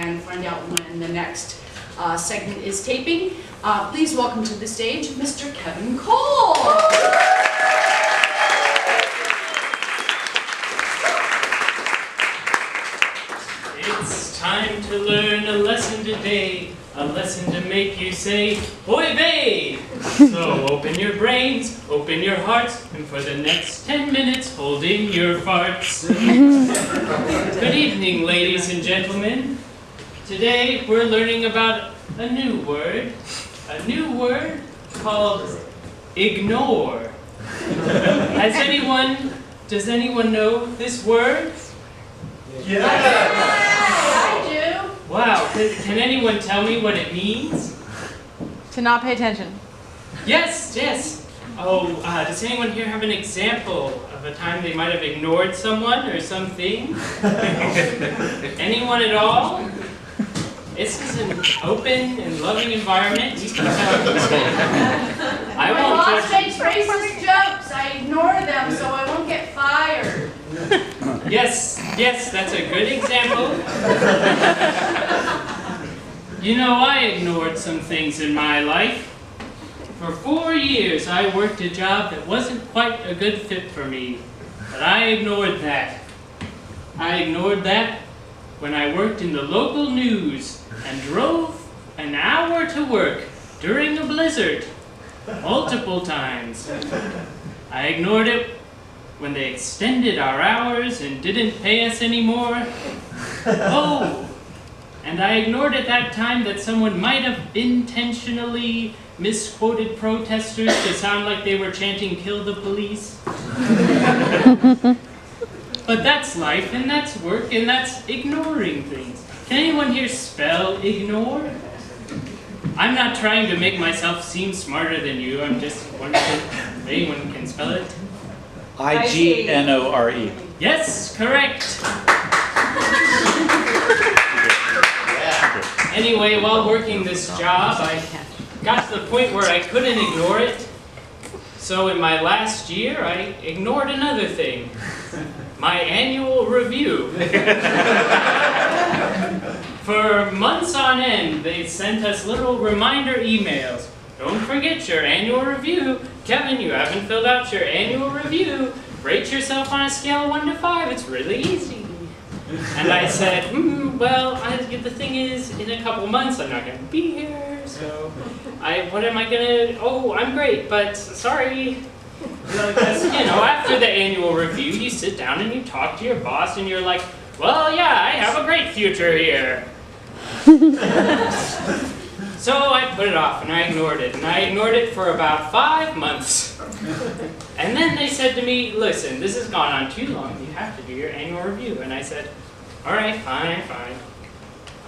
and find out when the next segment is taping. Please welcome to the stage Mr. Kevin Cole. It's time to learn a lesson today, a lesson to make you say, "Oy vey!" So open your brains, open your hearts, and for the next 10 minutes, hold in your farts. Good evening, ladies and gentlemen. Today, we're learning about a new word called ignore. Does anyone know this word? Yeah. I do. Wow, can anyone tell me what it means? To not pay attention. Yes, yes. Oh, does anyone here have an example of a time they might have ignored someone or something? Anyone at all? This is an open and loving environment. You can tell. I won't My boss judge. makes racist jokes. I ignore them so I won't get fired. Yes, yes, that's a good example. You know, I ignored some things in my life. For 4 years, I worked a job that wasn't quite a good fit for me, but I ignored that. I ignored that when I worked in the local news and drove an hour to work during a blizzard, multiple times. I ignored it when they extended our hours and didn't pay us anymore. Oh, and I ignored at that time that someone might have intentionally misquoted protesters to sound like they were chanting "Kill the police." But that's life, and that's work, and that's ignoring things. Can anyone here spell ignore? I'm not trying to make myself seem smarter than you. I'm just wondering if anyone can spell it. I-G-N-O-R-E. Yes, correct. Anyway, while working this job, I got to the point where I couldn't ignore it. So in my last year, I ignored another thing. My annual review. For months on end, they sent us little reminder emails. Don't forget your annual review. Kevin, you haven't filled out your annual review. Rate yourself on a scale of 1 to 5. It's really easy. And I said, well, the thing is, in a couple months, I'm not going to be here. So, what am I going to... Oh, I'm great, but sorry. Because, you know, after the annual review, you sit down and you talk to your boss and you're like, well, yeah, I have a great future here. So I put it off and I ignored it. And I ignored it for about 5 months. And then they said to me, listen, this has gone on too long. You have to do your annual review. And I said, all right, fine.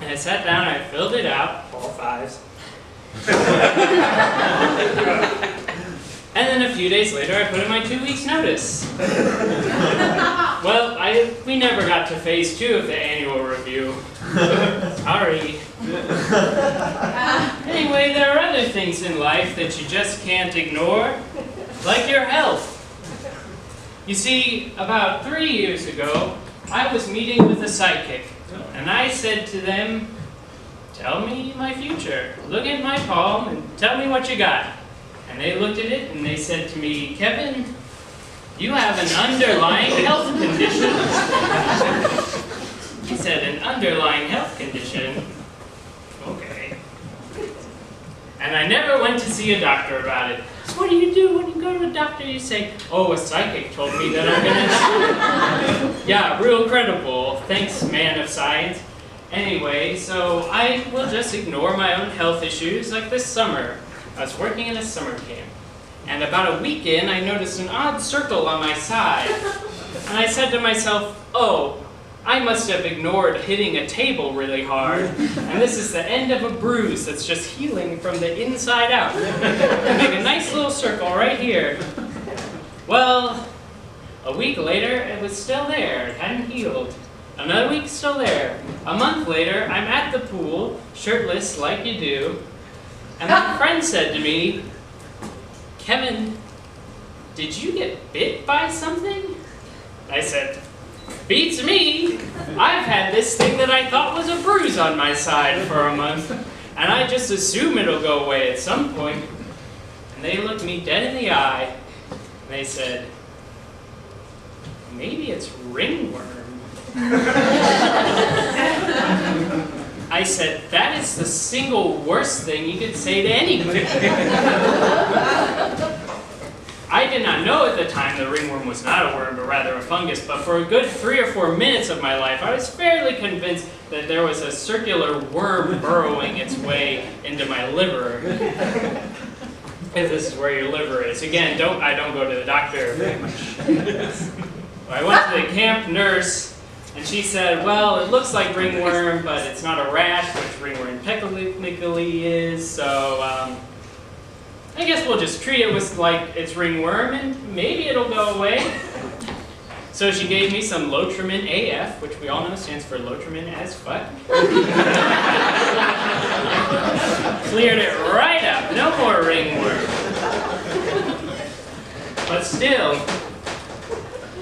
And I sat down, I filled it out, all 5s. And then a few days later, I put in my 2 weeks notice. Well, we never got to phase 2 of the annual review. Sorry. Anyway, there are other things in life that you just can't ignore, like your health. You see, about 3 years ago, I was meeting with a psychic, and I said to them, tell me my future. Look at my palm and tell me what you got. And they looked at it and they said to me, Kevin, you have an underlying health condition. He said, an underlying health condition? Okay. And I never went to see a doctor about it. So what do you do when you go to a doctor? You say, oh, a psychic told me that I'm going to... Yeah, real credible. Thanks, man of science. Anyway, so I will just ignore my own health issues like this summer. I was working in a summer camp, and about a week in, I noticed an odd circle on my side. And I said to myself, oh, I must have ignored hitting a table really hard, and this is the end of a bruise that's just healing from the inside out. I make a nice little circle right here. Well, a week later, it was still there. It hadn't healed. Another week, still there. A month later, I'm at the pool, shirtless like you do, and my friend said to me, Kevin, did you get bit by something? I said, Beats me. I've had this thing that I thought was a bruise on my side for a month, and I just assume it'll go away at some point. And they looked me dead in the eye, and they said, maybe it's ringworm. I said, that is the single worst thing you could say to anyone. I did not know at the time the ringworm was not a worm, but rather a fungus, but for a good 3 or 4 minutes of my life, I was fairly convinced that there was a circular worm burrowing its way into my liver. If this is where your liver is. Again, I don't go to the doctor very much. I went to the camp nurse, and she said, well, it looks like ringworm, but it's not a rash, which ringworm technically is, so I guess we'll just treat it with like it's ringworm, and maybe it'll go away. So she gave me some Lotrimin AF, which we all know stands for Lotrimin as fuck. Cleared it right up, no more ringworm. But still,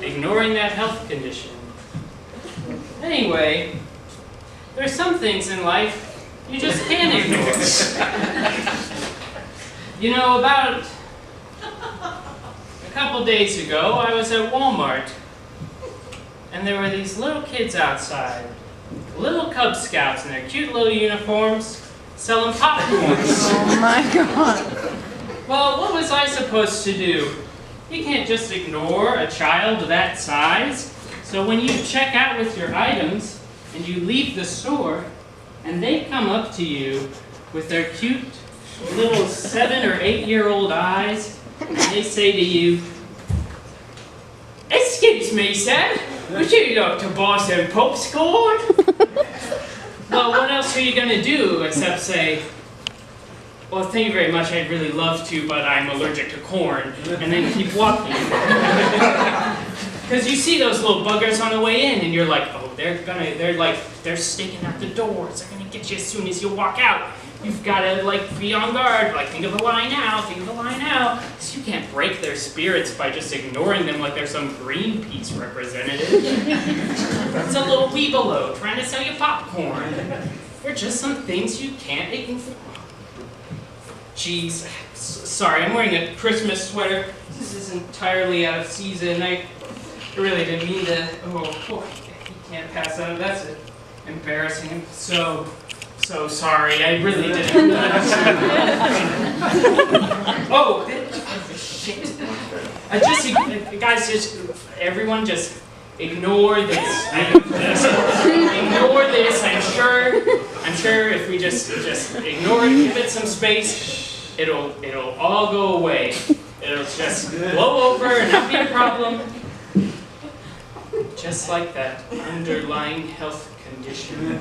ignoring that health condition. Anyway, there's some things in life you just can't ignore. You know, about a couple days ago, I was at Walmart, and there were these little kids outside, little Cub Scouts in their cute little uniforms, selling popcorn. Oh my God. Well, what was I supposed to do? You can't just ignore a child that size. So when you check out with your items, and you leave the store, and they come up to you with their cute little 7 or 8-year-old eyes, and they say to you, excuse me, sir, would you like to buy some popcorn? Well, what else are you going to do except say, well, thank you very much, I'd really love to, but I'm allergic to corn, and then keep walking. Because you see those little buggers on the way in, and you're like, oh, they're staking out the doors, they're gonna get you as soon as you walk out. You've gotta, like, be on guard, like, think of the line out, think of the line out. Because you can't break their spirits by just ignoring them like they're some Greenpeace representative. It's a little weebelo trying to sell you popcorn. They're just some things you can't ignore. Jeez, sorry, I'm wearing a Christmas sweater. This is entirely out of season. I really didn't mean to. Oh, you can't pass out. That's embarrassing. I'm so sorry. I really didn't. Oh, shit. Guys, everyone just ignore this. Ignore this. I'm sure if we just ignore it, give it some space, it'll all go away. It'll just blow over and not be a problem. Just like that underlying health condition.